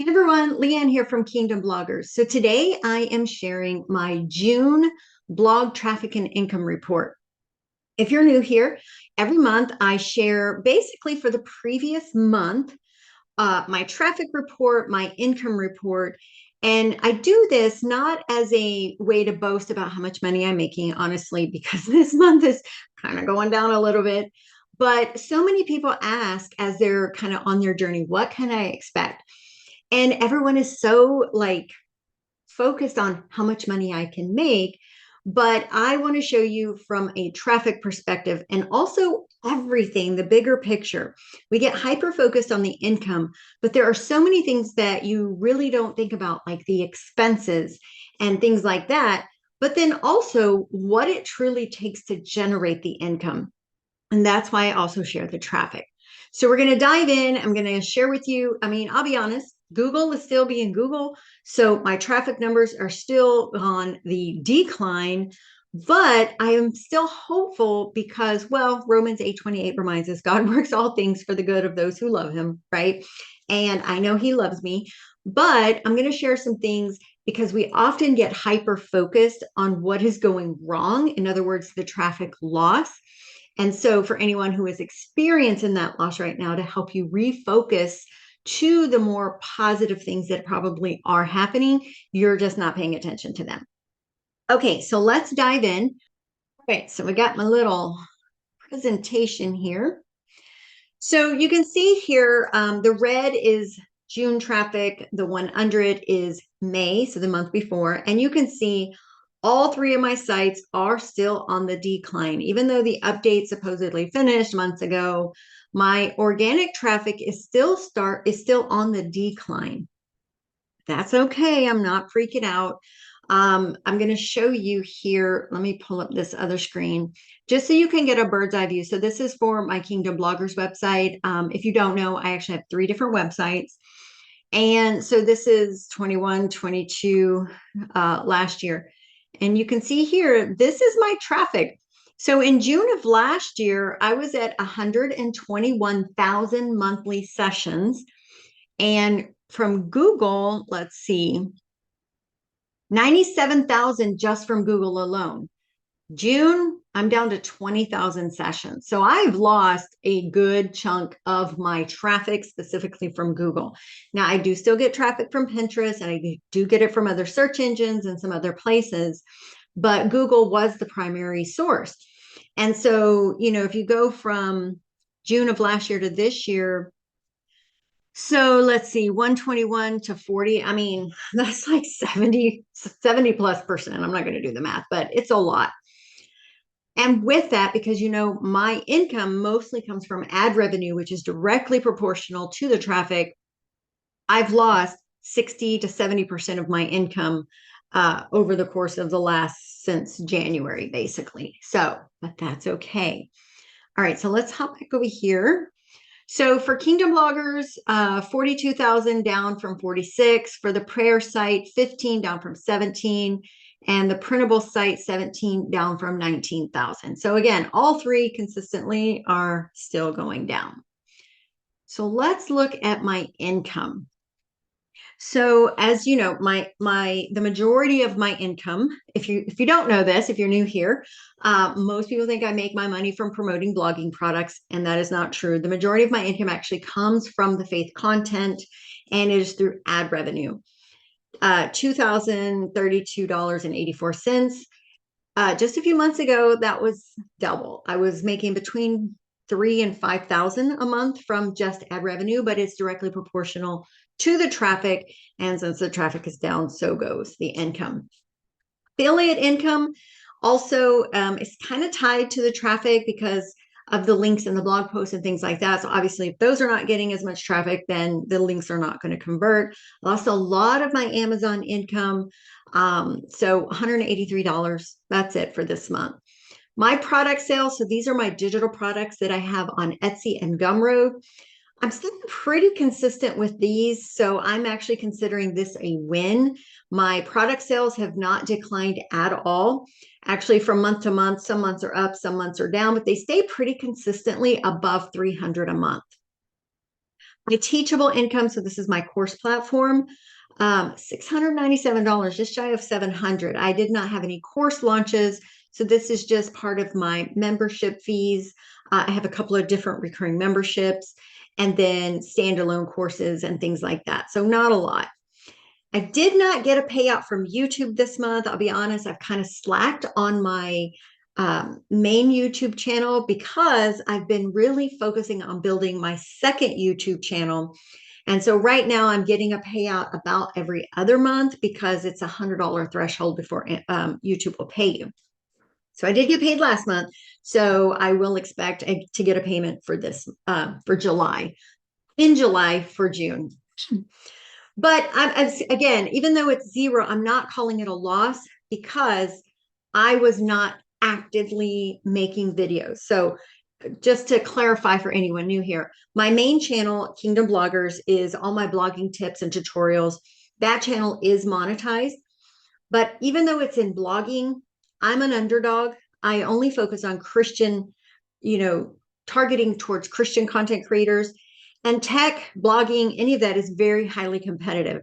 Hey everyone, Leanne here from Kingdom Bloggers. So today I am sharing my June blog traffic and income report. If you're new here, every month I share basically for the previous month my traffic report, my income report. And I do this not as a way to boast about how much money I'm making, honestly, because this month is kind of going down a little bit. But so many people ask as they're kind of on their journey, what can I expect? And everyone is so focused on how much money I can make. But I want to show you from a traffic perspective and also everything, the bigger picture. We get hyper focused on the income, but there are so many things that you really don't think about, like the expenses and things like that. But then also what it truly takes to generate the income. And that's why I also share the traffic. So we're going to dive in. I'm going to share with you. I mean, I'll be honest, Google is still being Google. So my traffic numbers are still on the decline, but I am still hopeful because, well, Romans 8:28 reminds us God works all things for the good of those who love him, right? And I know he loves me, but I'm going to share some things because we often get hyper focused on what is going wrong. In other words, the traffic loss. And so, for anyone who is experiencing that loss right now, to help you refocus to the more positive things that probably are happening, you're just not paying attention to them. Okay, so let's dive in. Okay, so we got my little presentation here. So you can see here, the red is June traffic, the one under it is May, so the month before. And you can see all three of my sites are still on the decline. Even though the update supposedly finished months ago, my organic traffic is still on the decline. That's okay. I'm not freaking out. I'm going to show you here. Let me pull up this other screen just so you can get a bird's eye view. So this is for my Kingdom Bloggers website. If you don't know, I actually have three different websites. And so this is 21, 22 last year. And you can see here, this is my traffic. So in June of last year, I was at 121,000 monthly sessions. And from Google, let's see, 97,000 just from Google alone. June, I'm down to 20,000 sessions. So I've lost a good chunk of my traffic specifically from Google. Now, I do still get traffic from Pinterest and I do get it from other search engines and some other places, but Google was the primary source. And so, if you go from June of last year to this year, so let's see, 121 to 40. I mean, that's like 70 plus percent. I'm not going to do the math, but it's a lot. And with that, because my income mostly comes from ad revenue, which is directly proportional to the traffic, I've lost 60 to 70% of my income over the course of the last since January, basically. So, but that's okay. All right, so let's hop back over here. So for Kingdom Bloggers, 42,000 down from 46. For the prayer site, 15 down from 17. And the printable site, 17 down from 19,000. So again, all three consistently are still going down. So let's look at my income. So as you know, the majority of my income, if you don't know this, if you're new here, most people think I make my money from promoting blogging products, and that is not true. The majority of my income actually comes from the faith content, and it is through ad revenue. $2,032.84. Just a few months ago, that was double. I was making between 3,000 and 5,000 a month from just ad revenue, but it's directly proportional to the traffic. And since the traffic is down, so goes the income. Affiliate income also is kind of tied to the traffic because of the links in the blog posts and things like that. So obviously, if those are not getting as much traffic, then the links are not going to convert. I lost a lot of my Amazon income. So $183, that's it for this month. My product sales, so these are my digital products that I have on Etsy and Gumroad. I'm staying pretty consistent with these, so I'm actually considering this a win. My product sales have not declined at all. Actually, from month to month, some months are up, some months are down, but they stay pretty consistently above 300 a month. My teachable income, so this is my course platform, $697, just shy of 700. I did not have any course launches, so this is just part of my membership fees. I have a couple of different recurring memberships and then standalone courses and things like that. So not a lot. I did not get a payout from YouTube this month. I'll be honest, I've kind of slacked on my main YouTube channel because I've been really focusing on building my second YouTube channel. And so right now I'm getting a payout about every other month because it's $100 threshold before YouTube will pay you. So I did get paid last month. So I will expect to get a payment for this for July, in July for June. But again, even though it's zero, I'm not calling it a loss because I was not actively making videos. So just to clarify for anyone new here, my main channel, Kingdom Bloggers, is all my blogging tips and tutorials. That channel is monetized. But even though it's in blogging, I'm an underdog. I only focus on Christian, targeting towards Christian content creators. And tech, blogging, any of that is very highly competitive.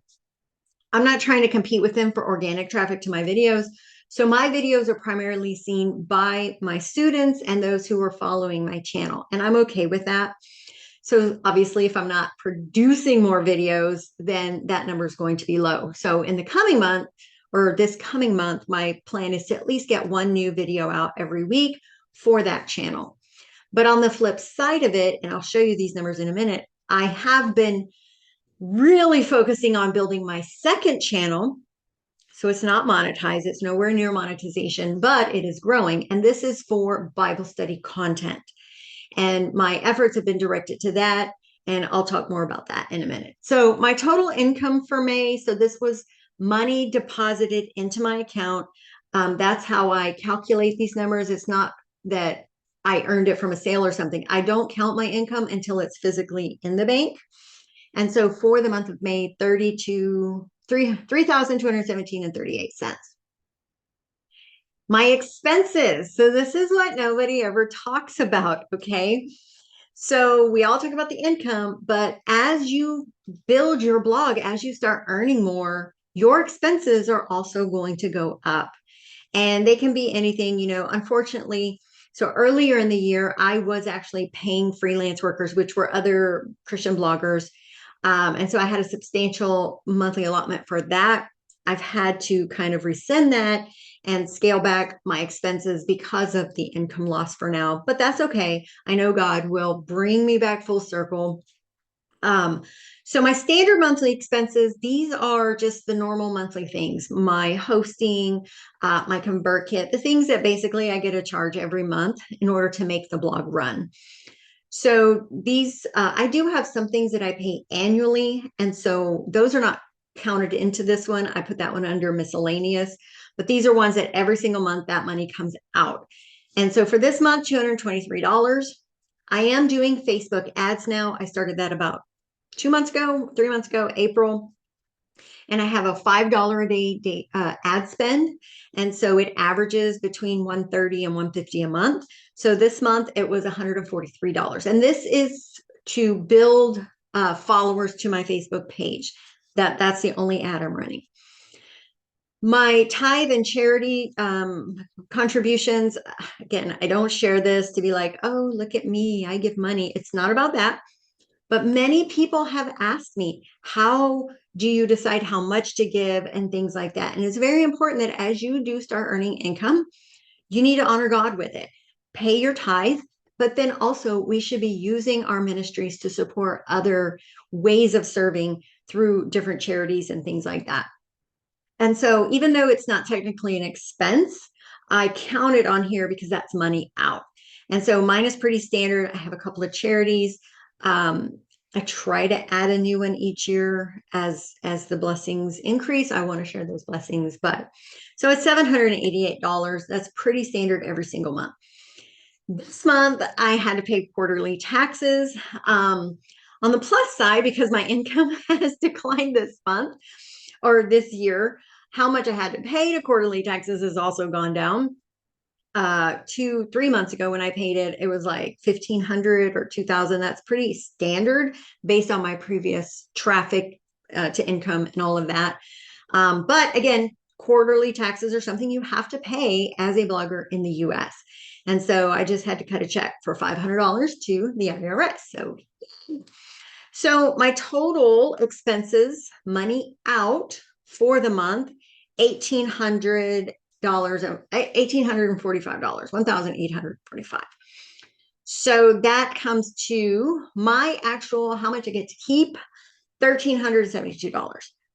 I'm not trying to compete with them for organic traffic to my videos. So my videos are primarily seen by my students and those who are following my channel. And I'm okay with that. So obviously, if I'm not producing more videos, then that number is going to be low. So in the coming month, or this coming month, my plan is to at least get one new video out every week for that channel. But on the flip side of it, and I'll show you these numbers in a minute, I have been really focusing on building my second channel. So it's not monetized, it's nowhere near monetization, but it is growing. And this is for Bible study content. And my efforts have been directed to that. And I'll talk more about that in a minute. So my total income for May, so this was money deposited into my account. That's how I calculate these numbers. It's not that I earned it from a sale or something. I don't count my income until it's physically in the bank. And so for the month of May, 3,217 and 38 cents. My expenses. So this is what nobody ever talks about, okay? So we all talk about the income, but as you build your blog, as you start earning more, your expenses are also going to go up. And they can be anything, unfortunately. So earlier in the year, I was actually paying freelance workers, which were other Christian bloggers. And so I had a substantial monthly allotment for that. I've had to kind of rescind that and scale back my expenses because of the income loss for now. But that's okay. I know God will bring me back full circle. So my standard monthly expenses, these are just the normal monthly things, my hosting, my ConvertKit, the things that basically I get a charge every month in order to make the blog run. So these, I do have some things that I pay annually. And so those are not counted into this one. I put that one under miscellaneous, but these are ones that every single month that money comes out. And so for this month, $223. I am doing Facebook ads now. I started that about 3 months ago, April. And I have a $5 a day ad spend. And so it averages between $130 and $150 a month. So this month it was $143. And this is to build followers to my Facebook page. That's the only ad I'm running. My tithe and charity contributions, again, I don't share this to be like, oh, look at me, I give money. It's not about that. But many people have asked me, how do you decide how much to give and things like that? And it's very important that as you do start earning income, you need to honor God with it. Pay your tithe, but then also we should be using our ministries to support other ways of serving through different charities and things like that. And so even though it's not technically an expense, I count it on here because that's money out. And so mine is pretty standard. I have a couple of charities. I try to add a new one each year as the blessings increase. I want to share those blessings, but so it's $788. That's pretty standard every single month. This month I had to pay quarterly taxes. On the plus side, because my income has declined this month or this year, how much I had to pay to quarterly taxes has also gone down. 3 months ago when I paid it, it was like 1,500 or 2,000. That's pretty standard based on my previous traffic to income and all of that. But again, quarterly taxes are something you have to pay as a blogger in the US. And so I just had to cut a check for $500 to the IRS. So my total expenses, money out for the month, $1,800, $1,845, $1,845. So that comes to my actual, how much I get to keep, $1,372.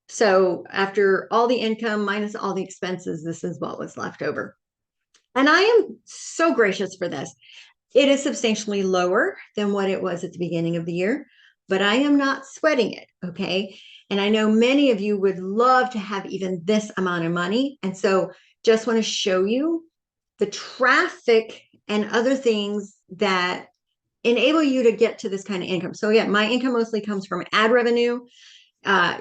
So after all the income minus all the expenses, this is what was left over. And I am so gracious for this. It is substantially lower than what it was at the beginning of the year, but I am not sweating it. Okay. And I know many of you would love to have even this amount of money. And so just want to show you the traffic and other things that enable you to get to this kind of income. So yeah, my income mostly comes from ad revenue.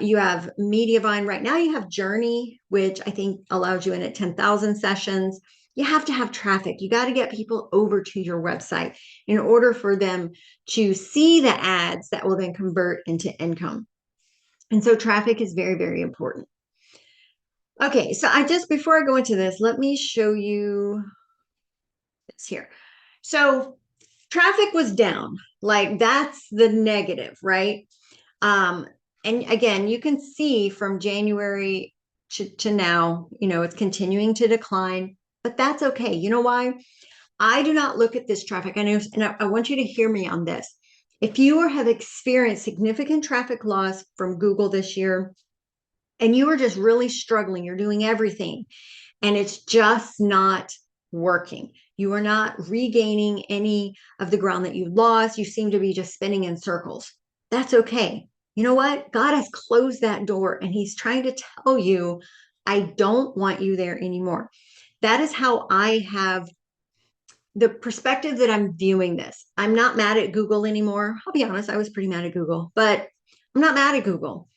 You have Mediavine right now. You have Journey, which I think allows you in at 10,000 sessions. You have to have traffic. You got to get people over to your website in order for them to see the ads that will then convert into income. And so traffic is very, very important. Okay, so before I go into this, let me show you this here. So traffic was down, like that's the negative, right? And again, you can see from January to now, it's continuing to decline, but that's okay. You know why? I do not look at this traffic. I know, and I want you to hear me on this. If you have experienced significant traffic loss from Google this year, and you are just really struggling, you're doing everything, and it's just not working. You are not regaining any of the ground that you lost. You seem to be just spinning in circles. That's okay. You know what? God has closed that door and he's trying to tell you, I don't want you there anymore. That is how I have the perspective that I'm viewing this. I'm not mad at Google anymore. I'll be honest, I was pretty mad at Google, but I'm not mad at Google.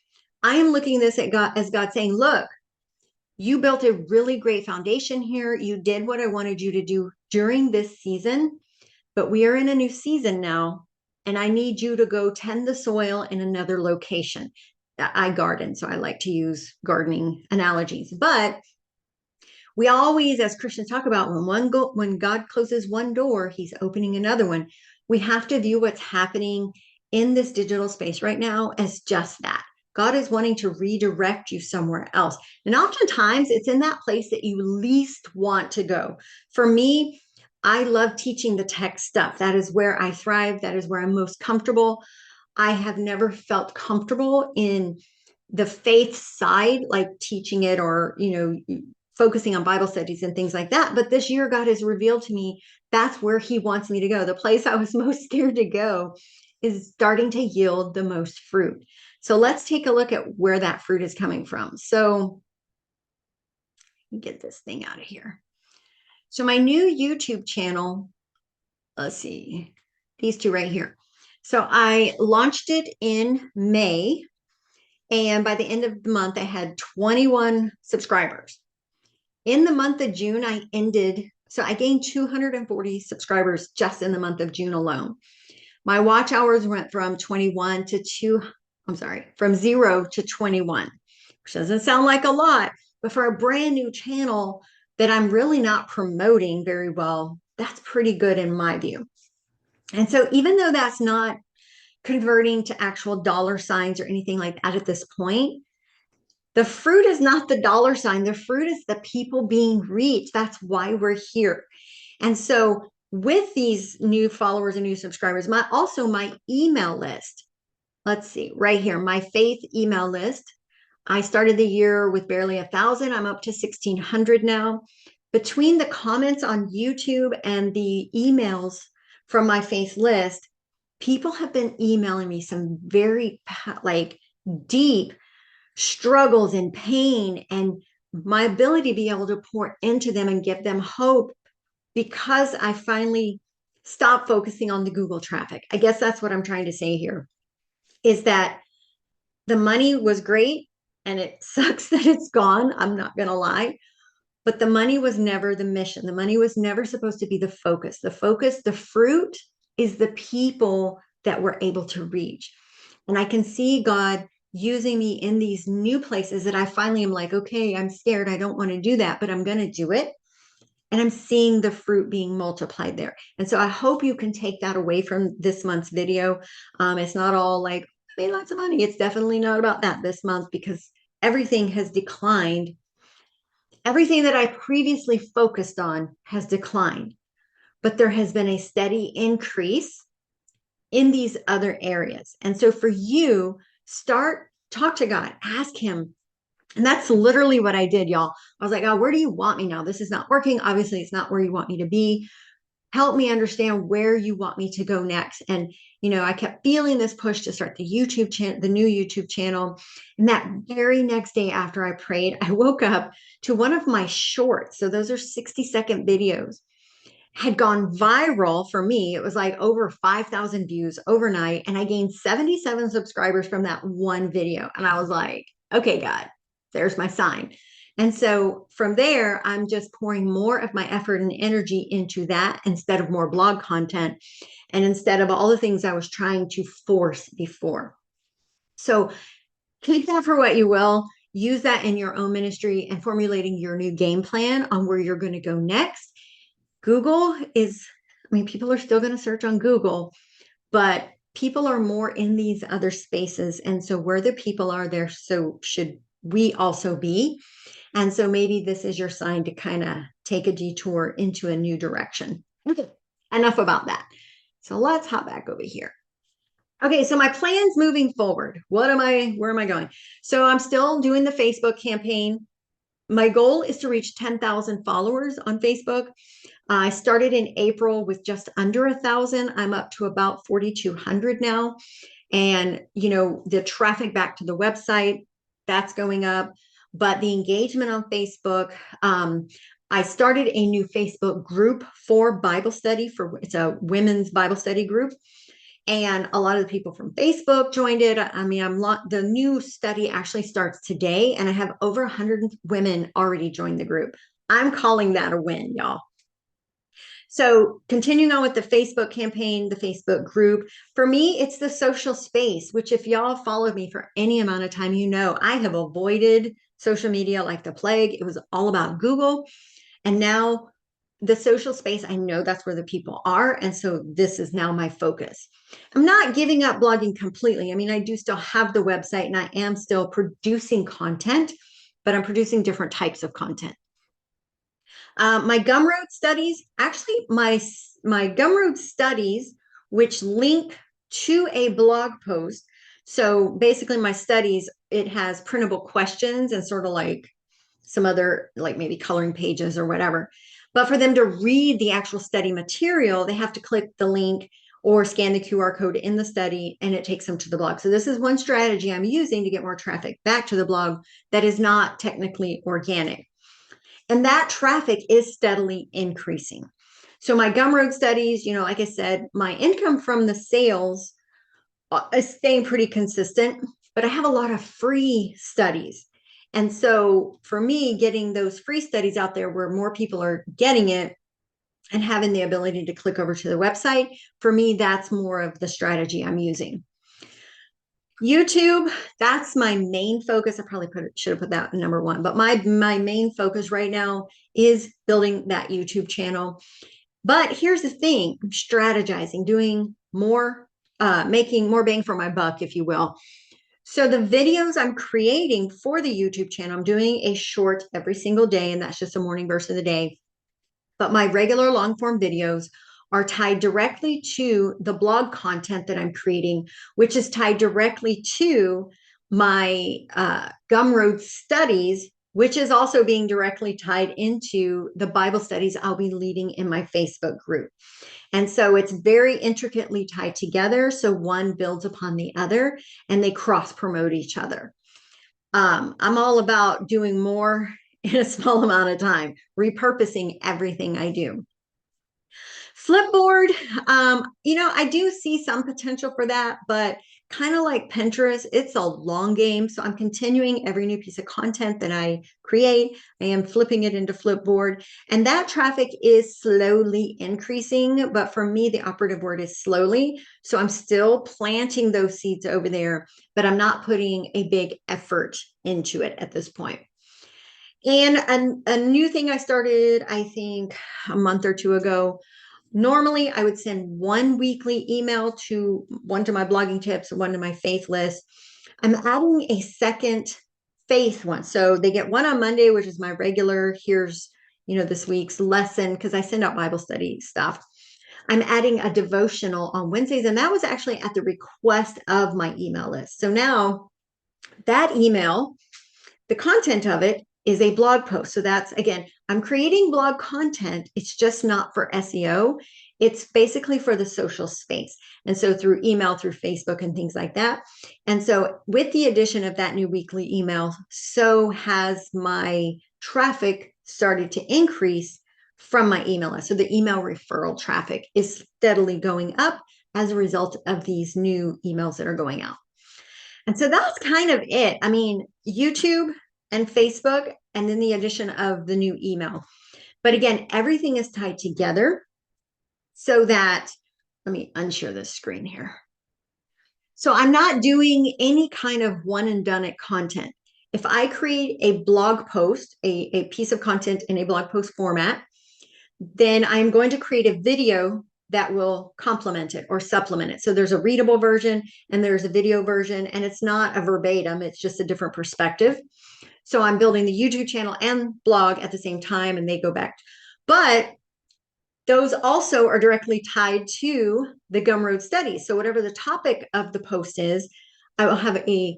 I am looking at this at God, as God saying, look, you built a really great foundation here. You did what I wanted you to do during this season, but we are in a new season now, and I need you to go tend the soil in another location. I garden, so I like to use gardening analogies, but we always, as Christians, talk about when God closes one door, he's opening another one. We have to view what's happening in this digital space right now as just that. God is wanting to redirect you somewhere else. And oftentimes it's in that place that you least want to go. For me, I love teaching the tech stuff. That is where I thrive. That is where I'm most comfortable. I have never felt comfortable in the faith side, like teaching it or, focusing on Bible studies and things like that. But this year, God has revealed to me that's where he wants me to go. The place I was most scared to go is starting to yield the most fruit. So let's take a look at where that fruit is coming from. So let me get this thing out of here. So my new YouTube channel, let's see, these two right here. So I launched it in May, and by the end of the month, I had 21 subscribers. In the month of June, I gained 240 subscribers just in the month of June alone. My watch hours went from 0 to 21, which doesn't sound like a lot, but for a brand new channel that I'm really not promoting very well, that's pretty good in my view. And so even though that's not converting to actual dollar signs or anything like that at this point, the fruit is not the dollar sign. The fruit is the people being reached. That's why we're here. And so with these new followers and new subscribers, my email list, let's see, right here, my faith email list. I started the year with barely 1,000. I'm up to 1,600 now. Between the comments on YouTube and the emails from my faith list, people have been emailing me some very deep struggles and pain, and my ability to be able to pour into them and give them hope because I finally stopped focusing on the Google traffic. I guess that's what I'm trying to say here, is that the money was great and it sucks that it's gone. I'm not going to lie, but the money was never the mission. The money was never supposed to be the focus. The focus, the fruit is the people that we're able to reach. And I can see God using me in these new places that I finally am like, okay, I'm scared. I don't want to do that, but I'm going to do it. And I'm seeing the fruit being multiplied there. And so I hope you can take that away from this month's video. It's not all like, I made lots of money. It's definitely not about that this month because everything has declined. Everything that I previously focused on has declined, but there has been a steady increase in these other areas. And so for you, talk to God, ask Him. And that's literally what I did, y'all. I was like, oh, where do you want me now? This is not working. Obviously, it's not where you want me to be. Help me understand where you want me to go next. And, I kept feeling this push to start the YouTube channel, the new YouTube channel. And that very next day after I prayed, I woke up to one of my shorts. So those are 60-second videos had gone viral for me. It was like over 5,000 views overnight. And I gained 77 subscribers from that one video. And I was like, okay, God, there's my sign. And so from there, I'm just pouring more of my effort and energy into that instead of more blog content and instead of all the things I was trying to force before. So take that for what you will. Use that in your own ministry and formulating your new game plan on where you're going to go next. Google people are still going to search on Google, but people are more in these other spaces. And so where the people are there, so should we also be. And so maybe this is your sign to kind of take a detour into a new direction. Okay, enough about that. So let's hop back over here. Okay, so my plans moving forward. Where am I going? So I'm still doing the Facebook campaign. My goal is to reach 10,000 followers on Facebook. I started in April with just under 1,000. I'm up to about 4,200 now. And, the traffic back to the website, that's going up. But the engagement on Facebook, I started a new Facebook group for Bible study. It's a women's Bible study group. And a lot of the people from Facebook joined it. The new study actually starts today, and I have over 100 women already joined the group. I'm calling that a win, y'all. So continuing on with the Facebook campaign, the Facebook group, for me, it's the social space, which if y'all followed me for any amount of time, I have avoided social media like the plague. It was all about Google. And now the social space, I know that's where the people are. And so this is now my focus. I'm not giving up blogging completely. I do still have the website and I am still producing content, but I'm producing different types of content. My Gumroad studies, actually my Gumroad studies, which link to a blog post. So basically my studies, it has printable questions and sort of like some other, like maybe coloring pages or whatever. But for them to read the actual study material, they have to click the link or scan the QR code in the study and it takes them to the blog. So this is one strategy I'm using to get more traffic back to the blog that is not technically organic. And that traffic is steadily increasing. So my Gumroad studies, like I said, my income from the sales is staying pretty consistent, but I have a lot of free studies. And so for me, getting those free studies out there where more people are getting it and having the ability to click over to the website, for me, that's more of the strategy I'm using. YouTube, that's my main focus. I probably should have put that number one, but my main focus right now is building that YouTube channel. But here's the thing, I'm strategizing, doing more, making more bang for my buck, if you will. So the videos I'm creating for the YouTube channel, I'm doing a short every single day, and that's just a morning verse of the day. But my regular long form videos are tied directly to the blog content that I'm creating, which is tied directly to my Gumroad studies, which is also being directly tied into the Bible studies I'll be leading in my Facebook group. And so it's very intricately tied together. So one builds upon the other and they cross promote each other. I'm all about doing more in a small amount of time, repurposing everything I do. Flipboard, I do see some potential for that, but kind of like Pinterest, it's a long game. So I'm continuing every new piece of content that I create. I am flipping it into Flipboard, and that traffic is slowly increasing. But for me, the operative word is slowly. So I'm still planting those seeds over there, but I'm not putting a big effort into it at this point. And a new thing I started, I think a month or two ago. Normally, I would send one weekly email to one to my blogging tips, one to my faith list. I'm adding a second faith one. So they get one on Monday, which is my regular, here's, this week's lesson, because I send out Bible study stuff. I'm adding a devotional on Wednesdays, and that was actually at the request of my email list. So now that email, the content of it is a blog post. So that's, again, I'm creating blog content. It's just not for SEO. It's basically for the social space. And so through email, through Facebook and things like that. And so with the addition of that new weekly email, so has my traffic started to increase from my email list. So the email referral traffic is steadily going up as a result of these new emails that are going out. And so that's kind of it. I mean, YouTube and Facebook, and then the addition of the new email. But again, everything is tied together so that, let me unshare this screen here. So I'm not doing any kind of one and done it content. If I create a blog post, a piece of content in a blog post format, then I'm going to create a video that will complement it or supplement it. So there's a readable version and there's a video version, and it's not a verbatim, it's just a different perspective. So I'm building the YouTube channel and blog at the same time, and they go back. But those also are directly tied to the Gumroad study. So whatever the topic of the post is, I will have a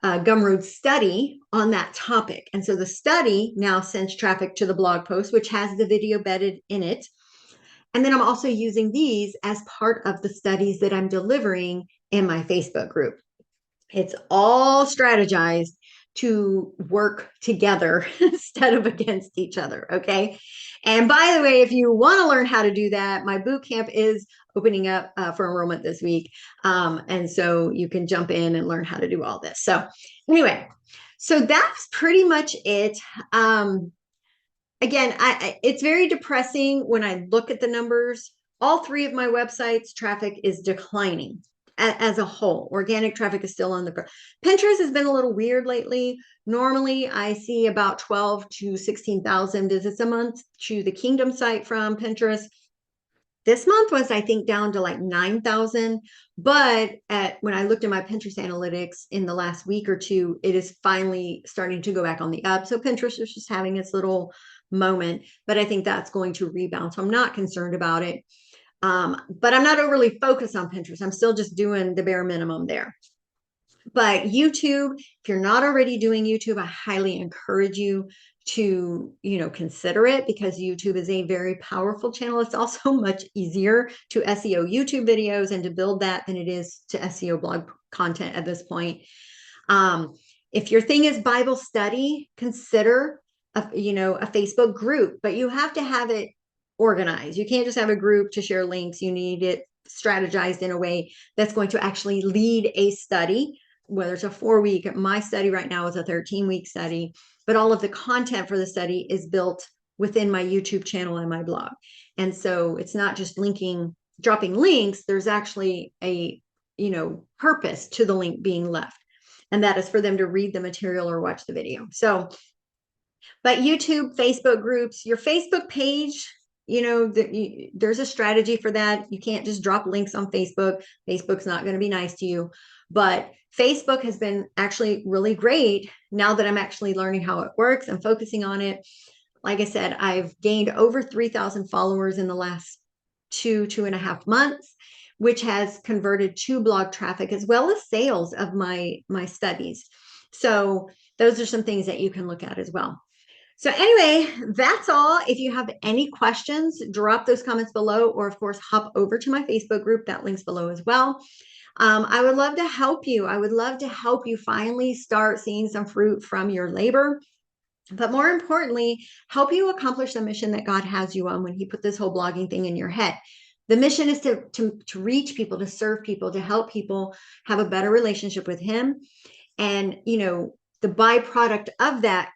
Gumroad study on that topic. And so the study now sends traffic to the blog post, which has the video embedded in it. And then I'm also using these as part of the studies that I'm delivering in my Facebook group. It's all strategized to work together instead of against each other. Okay. And by the way, if you want to learn how to do that, my boot camp is opening up for enrollment this week. And so you can jump in and learn how to do all this. So anyway, so that's pretty much it. Again, it's very depressing when I look at the numbers. All three of my websites, traffic is declining as a whole. Organic traffic is still on the Pinterest has been a little weird lately. Normally, I see about 12 to 16,000 visits a month to the Kingdom site from Pinterest. This month was, I think, down to like 9,000. But when I looked at my Pinterest analytics in the last week or two, it is finally starting to go back on the up. So Pinterest is just having its little moment, but I think that's going to rebound. So I'm not concerned about it. But I'm not overly focused on Pinterest. I'm still just doing the bare minimum there. But YouTube, if you're not already doing YouTube, I highly encourage you to, consider it, because YouTube is a very powerful channel. It's also much easier to SEO YouTube videos and to build that than it is to SEO blog content at this point. If your thing is Bible study, consider a Facebook group, but you have to have it organized. You can't just have a group to share links. You need it strategized in a way that's going to actually lead a study, whether it's a 4-week. My study right now is a 13-week study, but all of the content for the study is built within my YouTube channel and my blog. And so it's not just dropping links. There's actually a, purpose to the link being left. And that is for them to read the material or watch the video. So, but YouTube, Facebook groups, your Facebook page, there's a strategy for that. You can't just drop links on Facebook. Facebook's not going to be nice to you. But Facebook has been actually really great now that I'm actually learning how it works and focusing on it. Like I said, I've gained over 3,000 followers in the last 2.5 months, which has converted to blog traffic as well as sales of my studies. So those are some things that you can look at as well. So anyway, that's all. If you have any questions, drop those comments below, or of course, hop over to my Facebook group. That link's below as well. I would love to help you. I would love to help you finally start seeing some fruit from your labor. But more importantly, help you accomplish the mission that God has you on when he put this whole blogging thing in your head. The mission is to reach people, to serve people, to help people have a better relationship with him. And, the byproduct of that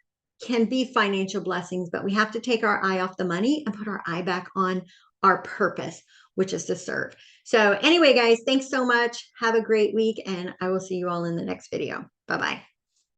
can be financial blessings, but we have to take our eye off the money and put our eye back on our purpose, which is to serve. So anyway, guys, thanks so much. Have a great week, and I will see you all in the next video. Bye-bye.